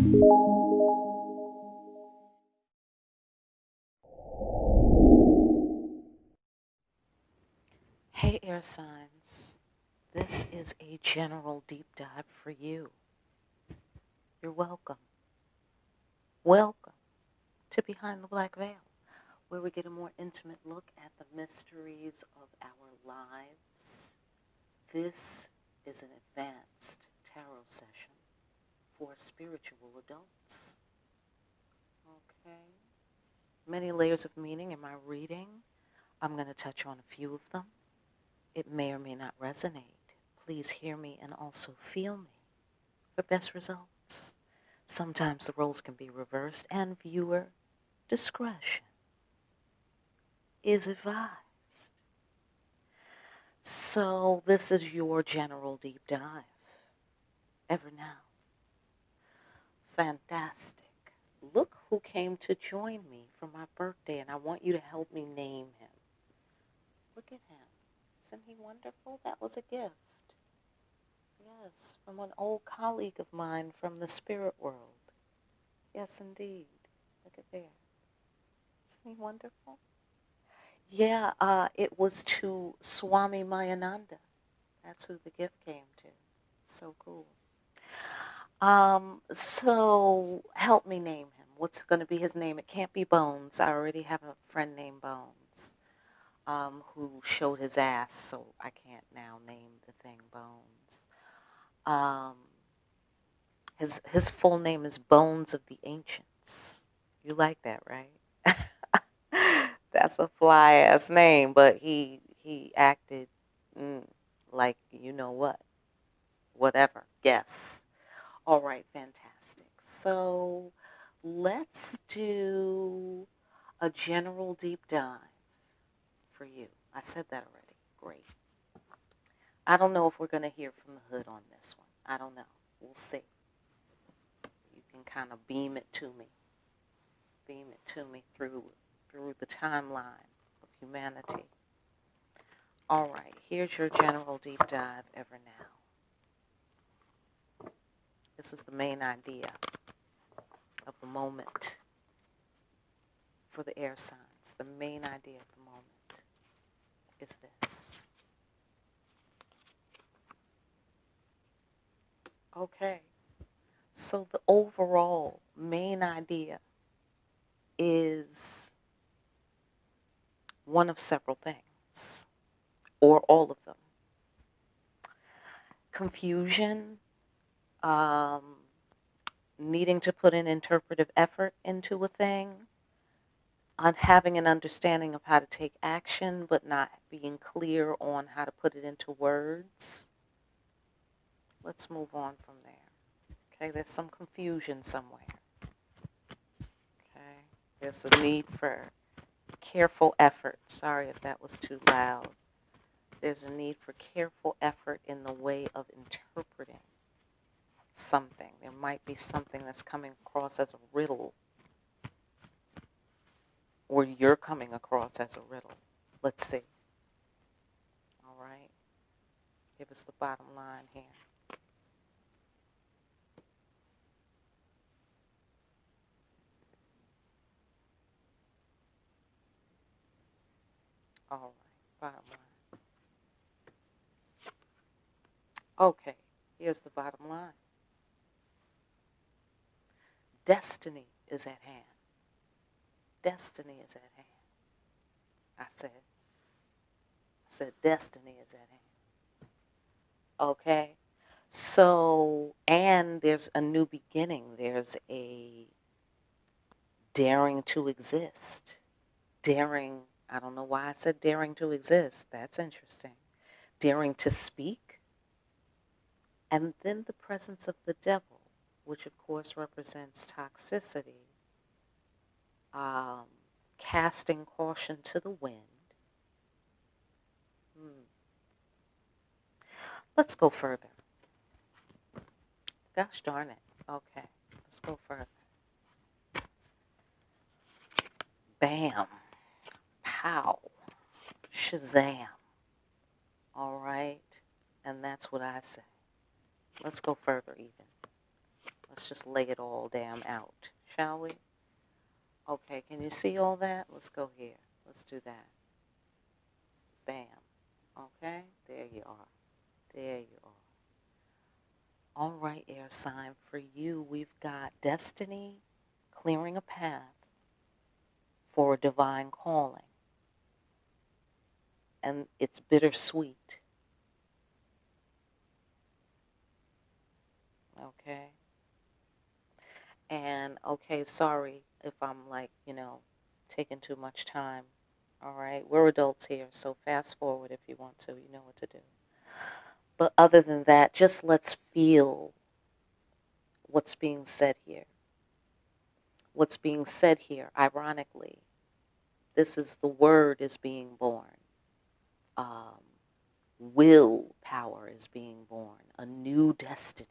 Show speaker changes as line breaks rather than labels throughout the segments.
Hey, air signs. This is a general deep dive for you. You're welcome. Welcome to Behind the Black Veil, where we get a more intimate look at the mysteries of our lives. This is an advanced tarot session for spiritual adults. Okay. Many layers of meaning in my reading. I'm going to touch on a few of them. It may or may not resonate. Please hear me and also feel me for best results. Sometimes the roles can be reversed, and viewer discretion is advised. So this is your general deep dive. Ever now. Fantastic. Look who came to join me for my birthday, and I want you to help me name him. Look at him. Isn't he wonderful? That was a gift. Yes, from an old colleague of mine from the spirit world. Yes, indeed. Look at there. Isn't he wonderful? Yeah, it was to Swami Mayananda. That's who the gift came to. So cool. So help me name him. What's going to be his name? It can't be Bones. I already have a friend named Bones, who showed his ass, so I can't now name the thing Bones. His full name is Bones of the Ancients. You like that, right? That's a fly ass name, but he acted like you know what, whatever. Guess. All right, fantastic. So let's do a general deep dive for you. I said that already. Great. I don't know if we're going to hear from the hood on this one. I don't know. We'll see. You can kind of beam it to me. Beam it to me through the timeline of humanity. All right, here's your general deep dive ever now. This is the main idea of the moment for the air signs. The main idea of the moment is this. Okay, so the overall main idea is one of several things, or all of them. Confusion, needing to put an interpretive effort into a thing, on having an understanding of how to take action, but not being clear on how to put it into words. Let's move on from there. Okay, there's some confusion somewhere. Okay, there's a need for careful effort. Sorry if that was too loud. There's a need for careful effort in the way of interpreting something. There might be something that's coming across as a riddle, or you're coming across as a riddle. Let's see. All right. Give us the bottom line here. All right. Bottom line. Okay. Here's the bottom line. Destiny is at hand. Destiny is at hand. I said destiny is at hand. Okay? So, and there's a new beginning. There's a daring to exist. Daring, I don't know why I said daring to exist. That's interesting. Daring to speak. And then the presence of the devil, which of course represents toxicity, casting caution to the wind. Let's go further. Gosh darn it. Okay, let's go further. Bam. Pow. Shazam. All right? And that's what I say. Let's go further even. Let's let's just lay it all damn out, shall we? Okay, can you see all that? Let's go here. Let's do that. Bam. Okay, there you are. There you are. All right, air sign, for you, we've got destiny clearing a path for a divine calling. And it's bittersweet. Okay? And, okay, sorry if I'm like, taking too much time. All right? We're adults here, so fast forward if you want to. You know what to do. But other than that, just let's feel what's being said here. What's being said here, ironically, this is the word is being born. Um, will power is being born. A new destiny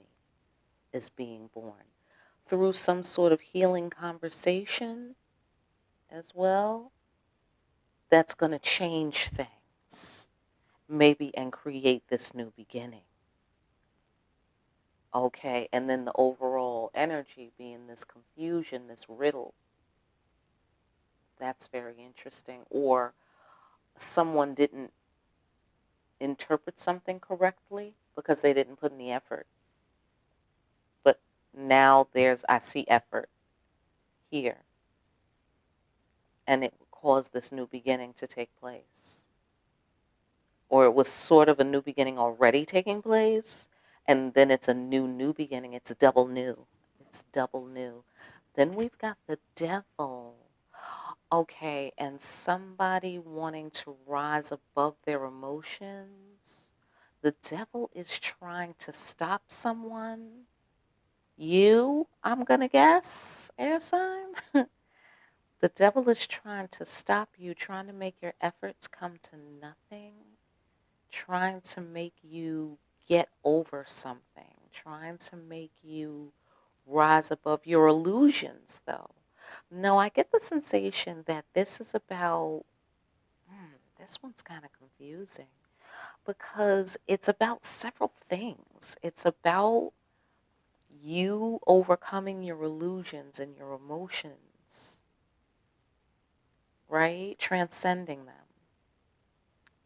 is being born through some sort of healing conversation as well. That's going to change things, maybe, and create this new beginning. Okay, and then the overall energy being this confusion, this riddle. That's very interesting. Or someone didn't interpret something correctly because they didn't put in the effort. But now I see effort here. And it caused this new beginning to take place. Or it was sort of a new beginning already taking place, and then it's a new beginning. It's double new. It's double new. Then we've got the devil. Okay, and somebody wanting to rise above their emotions. The devil is trying to stop someone. You, I'm going to guess, air sign. The devil is trying to stop you, trying to make your efforts come to nothing, trying to make you get over something, trying to make you rise above your illusions, though. No, I get the sensation that this is about, this one's kind of confusing because it's about several things. It's about you overcoming your illusions and your emotions, right? Transcending them.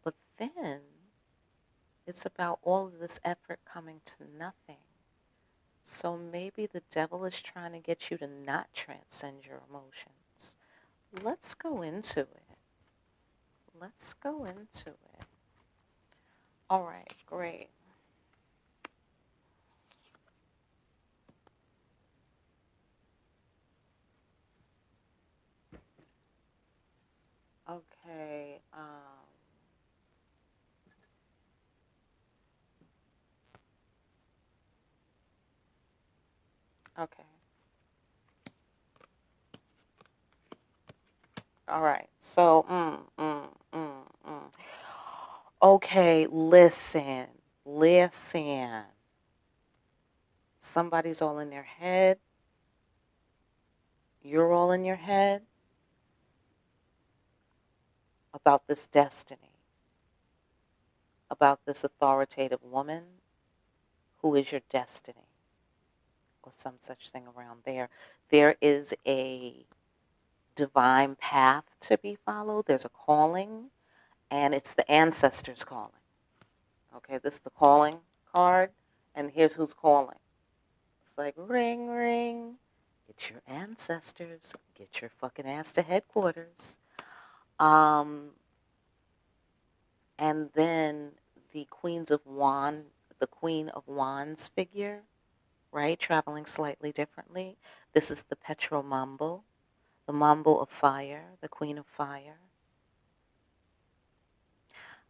But then it's about all of this effort coming to nothing. So maybe the devil is trying to get you to not transcend your emotions. Let's go into it. Let's go into it. All right, great. Okay. Okay. All right. So, okay, listen. Listen. Somebody's all in their head. You're all in your head about this destiny, about this authoritative woman who is your destiny, or some such thing around there. There is a divine path to be followed. There's a calling, and it's the ancestors calling. Okay, this is the calling card, and here's who's calling. It's like, ring, ring. It's your ancestors. Get your fucking ass to headquarters. And then the the Queen of Wands figure, right, traveling slightly differently. This is the Petro Mambo, the Mambo of fire, the Queen of fire.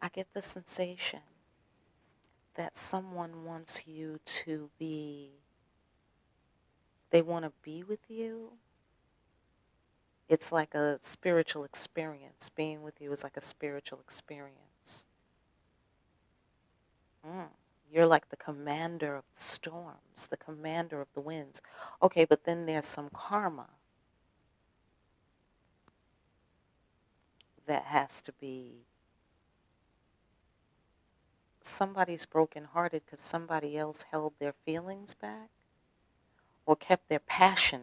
I get the sensation that someone wants you to they want to be with you. It's like a spiritual experience. Being with you is like a spiritual experience. You're like the commander of the storms, the commander of the winds. Okay, but then there's some karma that has to be, somebody's brokenhearted because somebody else held their feelings back, or kept their passion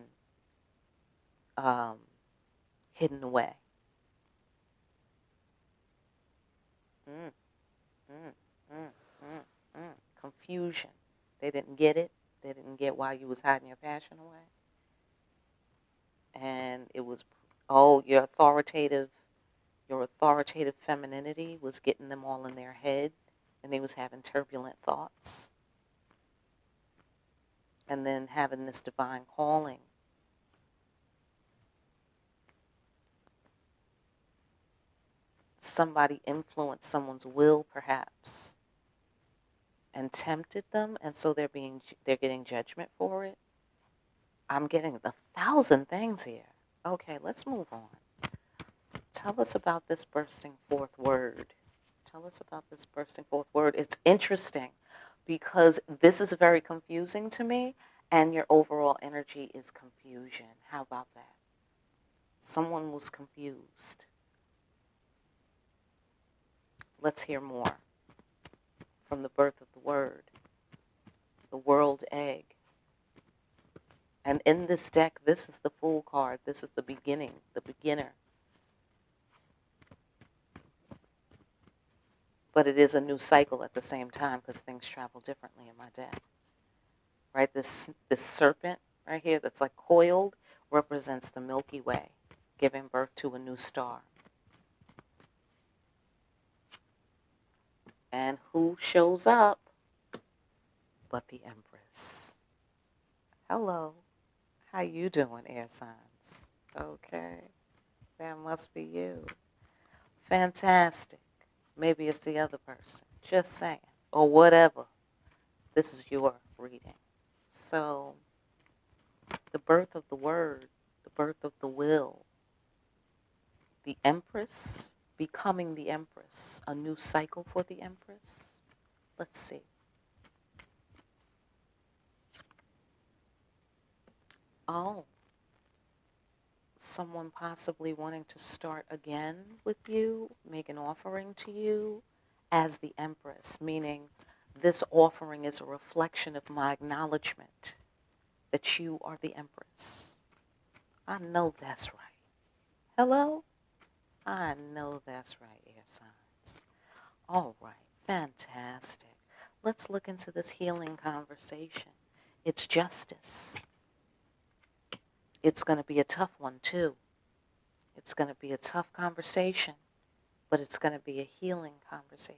hidden away. Mm, mm, mm, mm, mm. Confusion. They didn't get it. They didn't get why you was hiding your passion away. And it was, oh, your authoritative femininity was getting them all in their head, and they was having turbulent thoughts. And then having this divine calling. Somebody influenced someone's will, perhaps, and tempted them, and so they're getting judgment for it. I'm getting 1,000 things here. Okay, let's move on. Tell us about this bursting forth word. Tell us about this bursting forth word. It's interesting because this is very confusing to me, and your overall energy is confusion. How about that? Someone was confused. Let's hear more from the birth of the word, the world egg. And in this deck, this is the Fool card. This is the beginning, the beginner. But it is a new cycle at the same time because things travel differently in my deck. Right? This serpent right here that's like coiled represents the Milky Way, giving birth to a new star. And who shows up but the Empress? Hello. How you doing, air signs? Okay. That must be you. Fantastic. Maybe it's the other person. Just saying. Or whatever. This is your reading. So, the birth of the word, the birth of the will, the Empress, becoming the Empress, a new cycle for the Empress. Let's see. Oh, someone possibly wanting to start again with you, make an offering to you as the Empress, meaning this offering is a reflection of my acknowledgement that you are the Empress. I know that's right. Hello? I know that's right, air signs. All right, fantastic. Let's look into this healing conversation. It's justice. It's going to be a tough one, too. It's going to be a tough conversation, but it's going to be a healing conversation.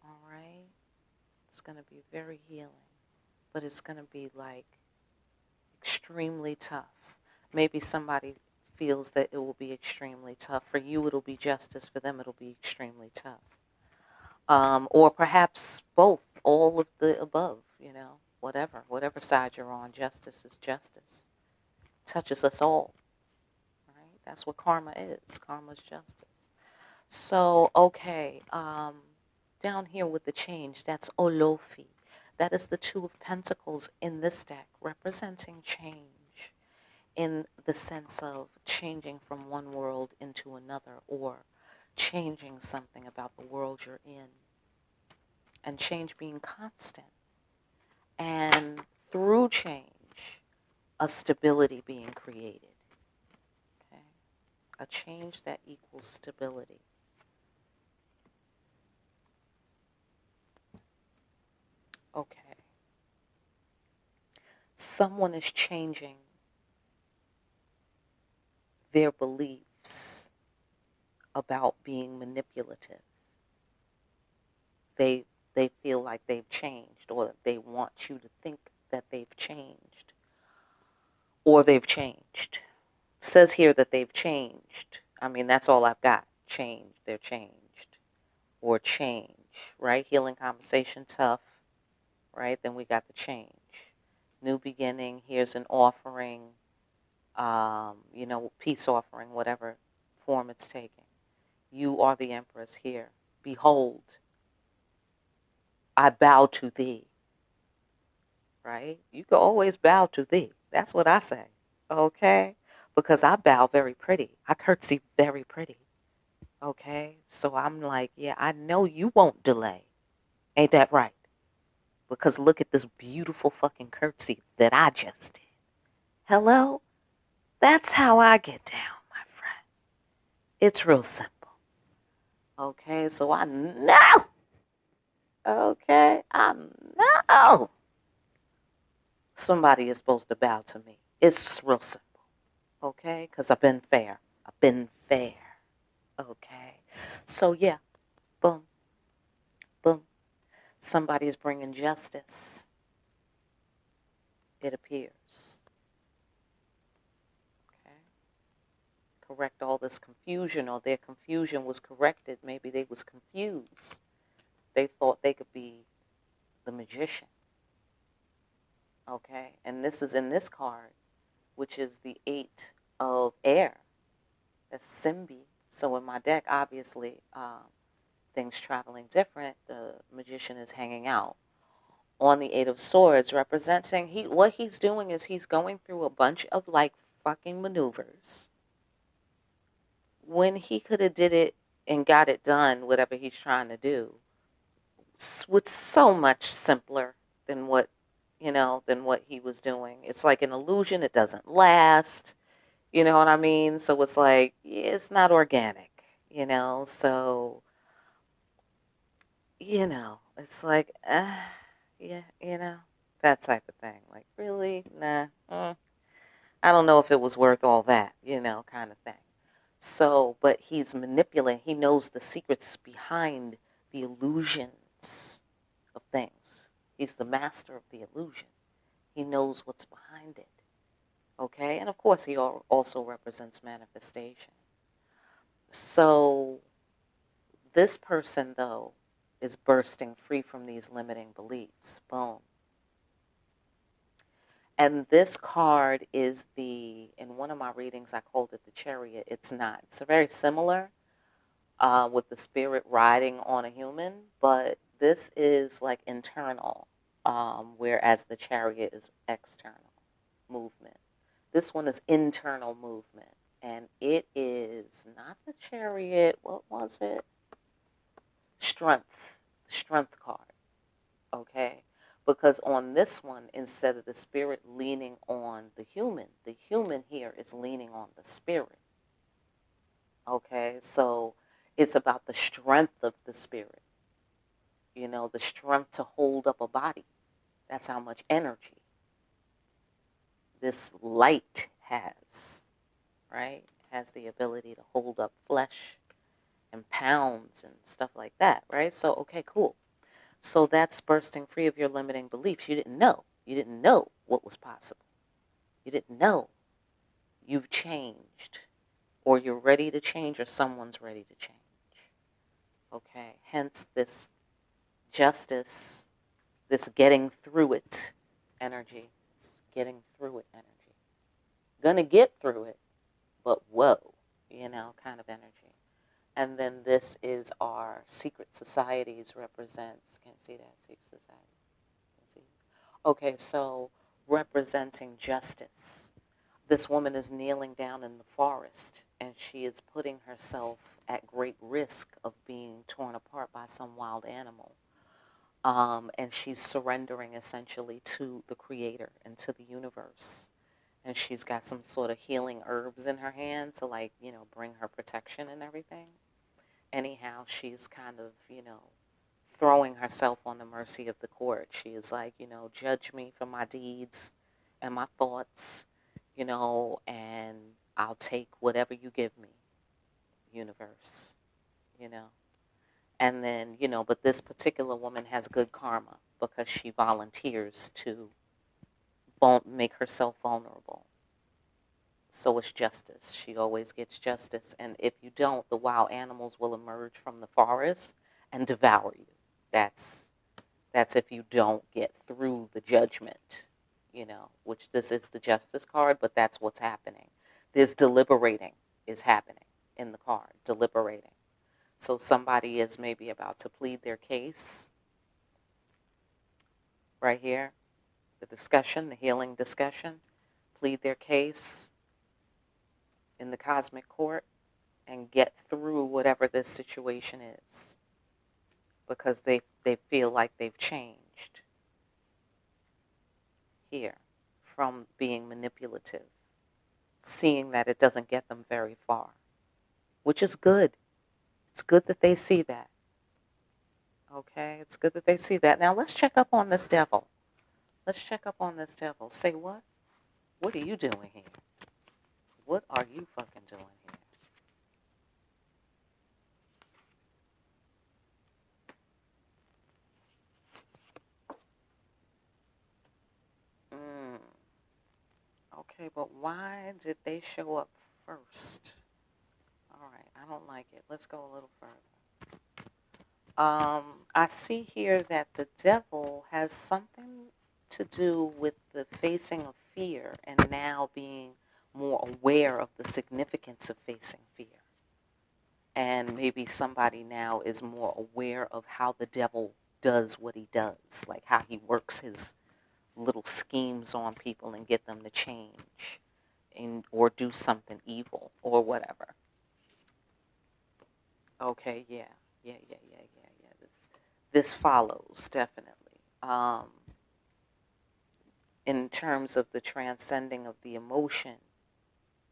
All right? It's going to be very healing, but it's going to be like extremely tough. Maybe somebody feels that it will be extremely tough. For you, it'll be justice. For them, it'll be extremely tough. Or perhaps both, all of the above, whatever side you're on, justice is justice. Touches us all, right? That's what karma is. Karma is justice. So, okay, down here with the change, that's Olofi. That is the Two of Pentacles in this deck, representing change in the sense of changing from one world into another, or changing something about the world you're in. And change being constant. And through change, a stability being created. Okay? A change that equals stability. Okay. Someone is changing their beliefs about being manipulative. They feel like they've changed, or they want you to think that they've changed, or they've changed. Says here that they've changed. I mean, that's all I've got. Changed. They're changed. Or change, right? Healing conversation, tough, right? Then we got the change. New beginning. Here's an offering, peace offering, whatever form it's taking. You are the Empress here. Behold, I bow to thee, right? You can always bow to thee. That's what I say, okay? Because I bow very pretty. I curtsy very pretty, okay? So I'm like, yeah, I know you won't delay. Ain't that right? because look at this beautiful fucking curtsy that I just did. Hello? That's how I get down, my friend. It's real simple. Okay, so I know. Okay, I know somebody is supposed to bow to me. It's real simple. Okay, because I've been fair. I've been fair. Okay, so yeah, boom, boom. Somebody is bringing justice. It appears. Okay, correct all this confusion, or their confusion was corrected. Maybe they was confused. They thought they could be the magician. Okay, and this is in this card, which is the 8 of air. That's Simbi. So in my deck, obviously, things traveling different. The magician is hanging out on the 8 of swords, representing what he's doing is he's going through a bunch of like fucking maneuvers when he could have did it and got it done, whatever he's trying to do, with so much simpler than what he was doing. It's like an illusion. It doesn't last. You know what I mean? So it's like, yeah, it's not organic, So, it's like, yeah, that type of thing. Like, really? Nah. I don't know if it was worth all that, kind of thing. So, but he's manipulating. He knows the secrets behind the illusions of things. He's the master of the illusion. He knows what's behind it. Okay? And of course, he also represents manifestation. So, this person, though, is bursting free from these limiting beliefs. Boom. And this card is in one of my readings, I called it the chariot. It's not. It's very similar with the spirit riding on a human, but this is like internal, whereas the chariot is external movement. This one is internal movement, and it is not the chariot. What was it? Strength card. Okay, because on this one, instead of the spirit leaning on the human here is leaning on the spirit. Okay, so it's about the strength of the spirit, the strength to hold up a body. That's how much energy this light has, right? Has the ability to hold up flesh and pounds and stuff like that, right? So, okay, cool. So that's bursting free of your limiting beliefs. You didn't know. You didn't know what was possible. You didn't know you've changed, or you're ready to change, or someone's ready to change. Okay, hence this justice, this getting through it energy. Getting through it energy. Gonna get through it, but whoa, kind of energy. And then this is our secret societies represents. Can't see that secret society. Can see. Okay, so representing justice. This woman is kneeling down in the forest, and she is putting herself at great risk of being torn apart by some wild animal. And she's surrendering essentially to the creator and to the universe. And she's got some sort of healing herbs in her hand to bring her protection and everything. Anyhow, she's kind of, throwing herself on the mercy of the court. She is like, judge me for my deeds and my thoughts, and I'll take whatever you give me, universe, you know. And then, but this particular woman has good karma because she volunteers to make herself vulnerable. So it's justice. She always gets justice. And if you don't, the wild animals will emerge from the forest and devour you. That's if you don't get through the judgment, which this is the justice card, but that's what's happening. There's deliberating is happening in the card, deliberating. So somebody is maybe about to plead their case right here, the discussion, the healing discussion, plead their case in the cosmic court and get through whatever this situation is because they feel like they've changed. here from being manipulative, seeing that it doesn't get them very far, which is good. It's good that they see that. Okay, it's good that they see that. Now let's check up on this devil. Let's check up on this devil. Say what? What are you doing here? What are you fucking doing here? Okay, but why did they show up first? All right, I don't like it. Let's go a little further. I see here that the devil has something to do with the facing of fear and now being more aware of the significance of facing fear. And maybe somebody now is more aware of how the devil does what he does, like how he works his little schemes on people and get them to change or do something evil or whatever. Okay, yeah. This follows, definitely. In terms of the transcending of the emotion,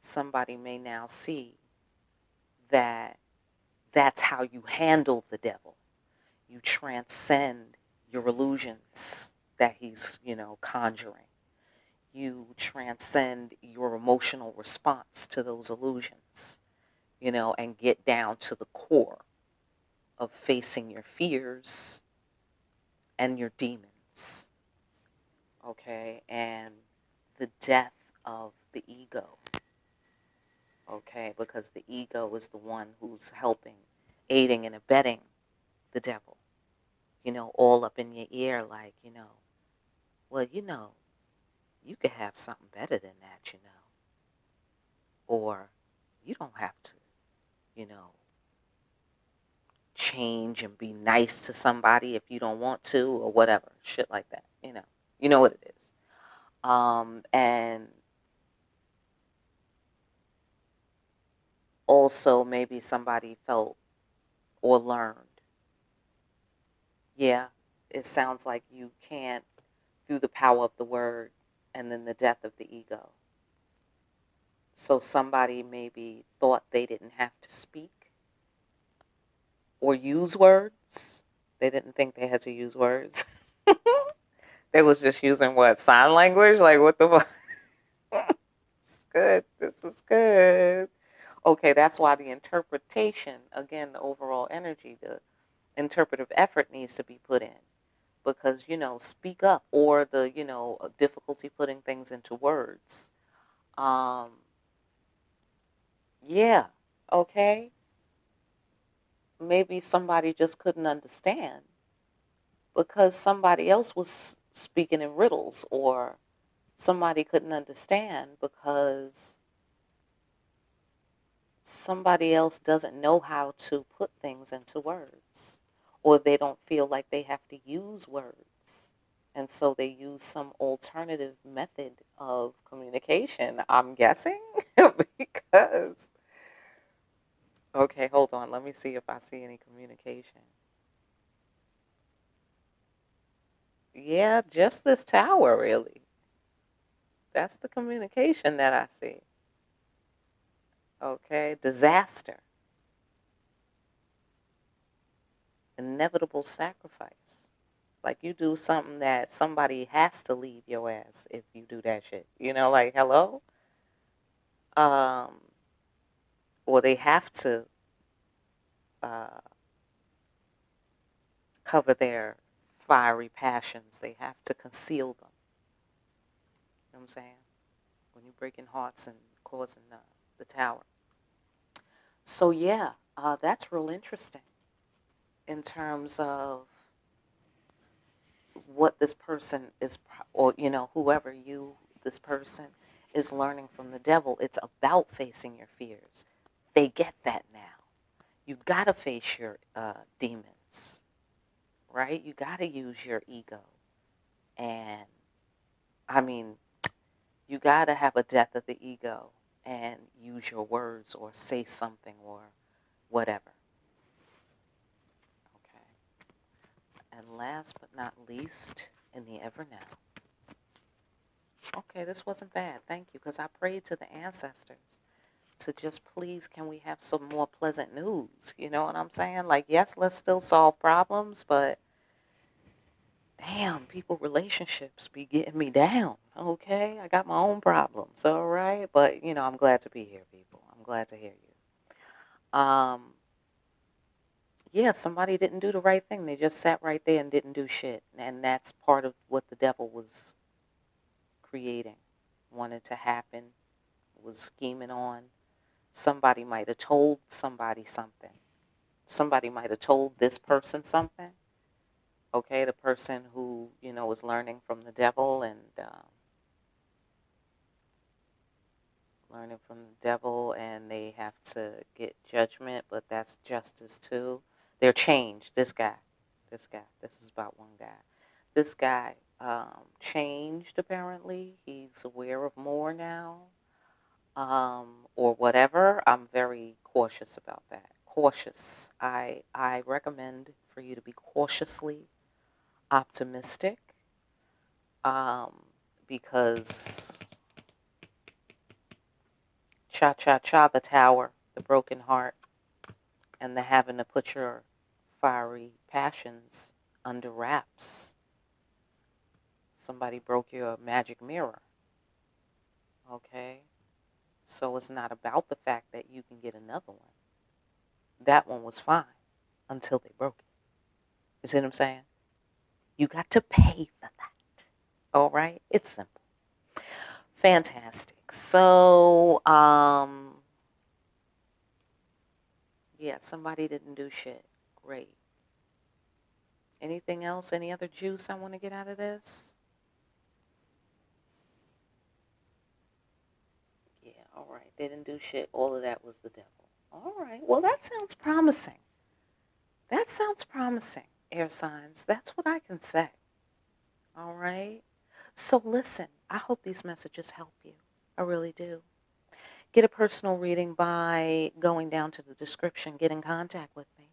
somebody may now see that that's how you handle the devil. You transcend your illusions that he's, conjuring. You transcend your emotional response to those illusions, and get down to the core of facing your fears and your demons. Okay, and the death of the ego. Okay, because the ego is the one who's helping, aiding and abetting the devil, all up in your ear, like, well, you could have something better than that, or you don't have to, you know, change and be nice to somebody if you don't want to, or whatever, shit like that, you know what it is. And also maybe somebody felt or learned, yeah, it sounds like you can't, through the power of the word and then the death of the ego. So somebody maybe thought they didn't have to speak or use words. They didn't think they had to use words. They was just using what? Sign language? Like, what the fuck? It's good. This is good. Okay, that's why the interpretation, again, the overall energy, the interpretive effort needs to be put in. Because, speak up, or the, difficulty putting things into words. Yeah, okay. Maybe somebody just couldn't understand because somebody else was speaking in riddles, or somebody couldn't understand because somebody else doesn't know how to put things into words, or they don't feel like they have to use words. And so they use some alternative method of communication, I'm guessing, because, okay, hold on, let me see if I see any communication. Yeah, just this tower, really. That's the communication that I see. Okay, disaster, inevitable sacrifice. Like you do something that somebody has to leave your ass if you do that shit. Like hello? Um, or they have to uh, cover their fiery passions. They have to conceal them. You know what I'm saying? When you're breaking hearts and causing the tower. So yeah, that's real interesting in terms of what this person is, or whoever this person is learning from the devil. It's about facing your fears. They get that now. You gotta face your demons, right? You gotta use your ego, and I mean, you gotta have a death of the ego and use your words or say something or whatever. Okay. And last but not least, in the ever now, okay, this wasn't bad. Thank you. Because I prayed to the ancestors to just please, can we have some more pleasant news? You know what I'm saying? Like, yes, let's still solve problems, but damn, people relationships be getting me down. Okay, I got my own problems. All right, but I'm glad to be here, people. I'm glad to hear you. Yeah, somebody didn't do the right thing. They just sat right there and didn't do shit, and that's part of what the devil was creating, wanted to happen, was scheming on. Somebody might have told somebody something. Somebody might have told this person something. Okay, the person who was learning from the devil and learning from the devil, and they have to get judgment, but that's justice too. They're changed. This is about one guy. This guy changed apparently. He's aware of more now, or whatever. I'm very cautious about that. Cautious. I recommend for you to be cautiously optimistic, um, because cha cha cha, the tower, the broken heart, and the having to put your fiery passions under wraps. Somebody broke your magic mirror, okay? So it's not about the fact that you can get another one. That one was fine until they broke it. You see what I'm saying? You got to pay for that. All right? It's simple. Fantastic. So, yeah, somebody didn't do shit. Great. Anything else? Any other juice I want to get out of this? Yeah, all right. They didn't do shit. All of that was the devil. All right. Well, that sounds promising. That sounds promising, air signs. That's what I can say. All right. So listen, I hope these messages help you. I really do. Get a personal reading by going down to the description. Get in contact with me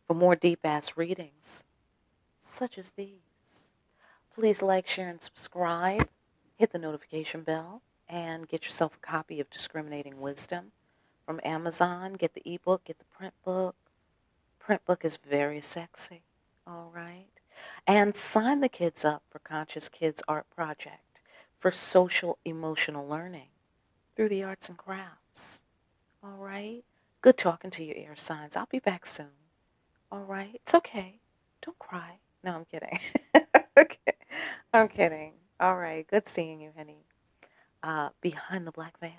for more deep ass readings, such as these. Please like, share, and subscribe. Hit the notification bell and get yourself a copy of Discriminating Wisdom from Amazon. Get the ebook, get the print book. Print book is very sexy. All right. And sign the kids up for Conscious Kids Art Project for social emotional learning through the arts and crafts. All right. Good talking to you, air signs. I'll be back soon. All right. It's okay. Don't cry. No, I'm kidding. Okay. I'm kidding. All right. Good seeing you, honey. Behind the black veil.